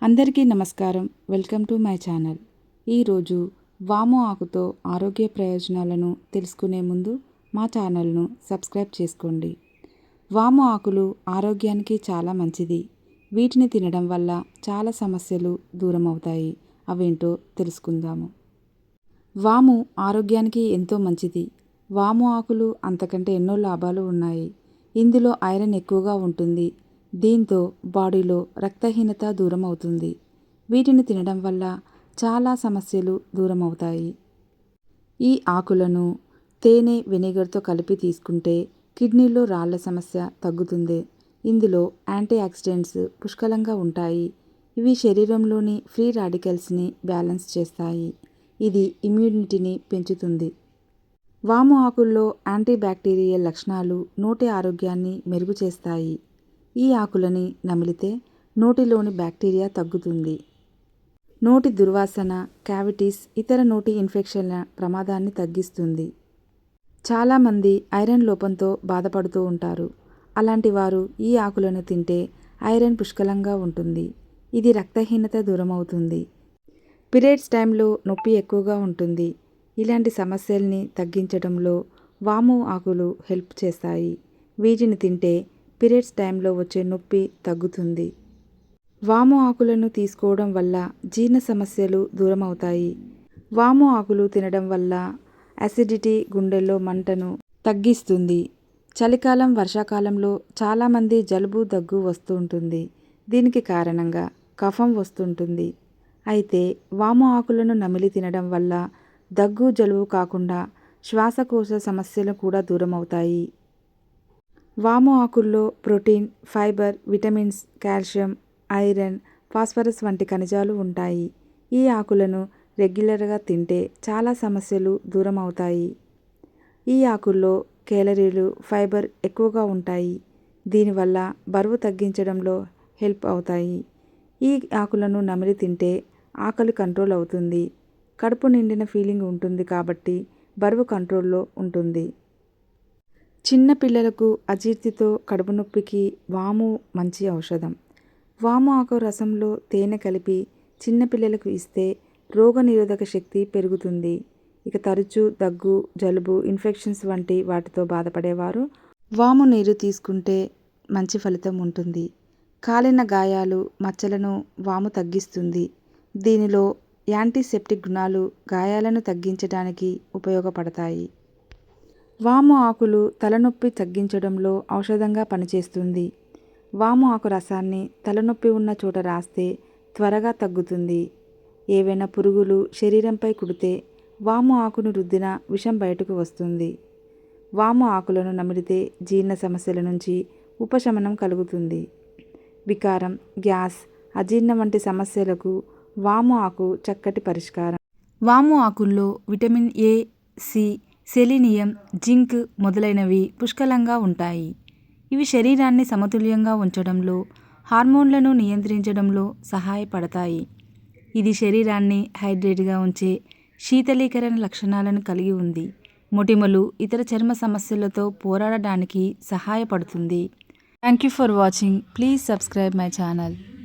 అందరికీ నమస్కారం. Welcome to my channel. ఈరోజు వాము ఆకుతో ఆరోగ్య ప్రయోజనాలను తెలుసుకునే ముందు మా ఛానల్ను సబ్స్క్రైబ్ చేసుకోండి. వాము ఆకులు ఆరోగ్యానికి చాలా మంచిది. వీటిని తినడం వల్ల చాలా సమస్యలు దూరం అవుతాయి. అవేంటో తెలుసుకుందాము. వాము ఆరోగ్యానికి ఎంతో మంచిది. వాము ఆకులు అంతకంటే ఎన్నో లాభాలు ఉన్నాయి. ఇందులో ఐరన్ ఎక్కువగా ఉంటుంది. దీంతో బాడీలో రక్తహీనత దూరం అవుతుంది. వీటిని తినడం వల్ల చాలా సమస్యలు దూరం అవుతాయి. ఈ ఆకులను తేనె వెనిగర్తో కలిపి తీసుకుంటే కిడ్నీలో రాళ్ల సమస్య తగ్గుతుంది. ఇందులో యాంటీ ఆక్సిడెంట్స్ పుష్కలంగా ఉంటాయి. ఇవి శరీరంలోని ఫ్రీ రాడికల్స్ని బ్యాలెన్స్ చేస్తాయి. ఇది ఇమ్యూనిటీని పెంచుతుంది. వాము ఆకుల్లో యాంటీ బ్యాక్టీరియల్ లక్షణాలు నోటి ఆరోగ్యాన్ని మెరుగు చేస్తాయి. ఈ ఆకులని నమిలితే నోటిలోని బ్యాక్టీరియా తగ్గుతుంది. నోటి దుర్వాసన, క్యావిటీస్, ఇతర నోటి ఇన్ఫెక్షన్ల ప్రమాదాన్ని తగ్గిస్తుంది. చాలామంది ఐరన్ లోపంతో బాధపడుతూ ఉంటారు. అలాంటి వారు ఈ ఆకులను తింటే ఐరన్ పుష్కలంగా ఉంటుంది. ఇది రక్తహీనత దూరమవుతుంది. పీరియడ్స్ టైంలో నొప్పి ఎక్కువగా ఉంటుంది. ఇలాంటి సమస్యల్ని తగ్గించడంలో వాము ఆకులు హెల్ప్ చేస్తాయి. వీటిని తింటే పీరియడ్స్ టైంలో వచ్చే నొప్పి తగ్గుతుంది. వాము ఆకులను తీసుకోవడం వల్ల జీర్ణ సమస్యలు దూరం అవుతాయి. వాము ఆకులు తినడం వల్ల అసిడిటీ, గుండెల్లో మంటను తగ్గిస్తుంది. చలికాలం, వర్షాకాలంలో చాలామంది జలుబు, దగ్గు వస్తూ ఉంటుంది. దీనికి కారణంగా కఫం వస్తుంటుంది. అయితే వాము ఆకులను నమిలి తినడం వల్ల దగ్గు, జలుబు కాకుండా శ్వాసకోశ సమస్యలు కూడా దూరం అవుతాయి. వాము ఆకుల్లో protein, fibre, vitamins, calcium, iron, phosphorus వంటి ఖనిజాలు ఉంటాయి. ఈ ఆకులను రెగ్యులర్గా తింటే చాలా సమస్యలు దూరం అవుతాయి. ఈ ఆకుల్లో కేలరీలు, ఫైబర్ ఎక్కువగా ఉంటాయి. దీనివల్ల బరువు తగ్గించడంలో హెల్ప్ అవుతాయి. ఈ ఆకులను నమిలి తింటే ఆకలి కంట్రోల్ అవుతుంది. కడుపు నిండిన ఫీలింగ్ ఉంటుంది కాబట్టి బరువు కంట్రోల్లో ఉంటుంది. చిన్న పిల్లలకు అజీర్తితో, కడుపు నొప్పికి వాము మంచి ఔషధం. వాము ఆకు రసంలో తేనె కలిపి చిన్నపిల్లలకు ఇస్తే రోగనిరోధక శక్తి పెరుగుతుంది. ఇక తరచూ దగ్గు, జలుబు, ఇన్ఫెక్షన్స్ వంటి వాటితో బాధపడేవారు వాము నీరు తీసుకుంటే మంచి ఫలితం ఉంటుంది. కాలిన గాయాలు, మచ్చలను వాము తగ్గిస్తుంది. దీనిలో యాంటీసెప్టిక్ గుణాలు గాయాలను తగ్గించడానికి ఉపయోగపడతాయి. వాము ఆకులు తలనొప్పి తగ్గించడంలో ఔషధంగా పనిచేస్తుంది. వాము ఆకు రసాన్ని తలనొప్పి ఉన్న చోట రాస్తే త్వరగా తగ్గుతుంది. ఏవైనా పురుగులు శరీరంపై కుడితే వాము ఆకును రుద్దిన విషం బయటకు వస్తుంది. వాము ఆకులను నమిలితే జీర్ణ సమస్యల నుంచి ఉపశమనం కలుగుతుంది. వికారం, గ్యాస్, అజీర్ణం వంటి సమస్యలకు వాము ఆకు చక్కటి పరిష్కారం. వాము ఆకుల్లో vitamin A, C, selenium, zinc మొదలైనవి పుష్కలంగా ఉంటాయి. ఇవి శరీరాన్ని సమతుల్యంగా ఉంచడంలో, హార్మోన్లను నియంత్రించడంలో సహాయపడతాయి. ఇది శరీరాన్ని హైడ్రేట్గా ఉంచే శీతలీకరణ లక్షణాలను కలిగి ఉంది. మొటిమలు, ఇతర చర్మ సమస్యలతో పోరాడడానికి సహాయపడుతుంది. Thank you for watching. Please subscribe my channel.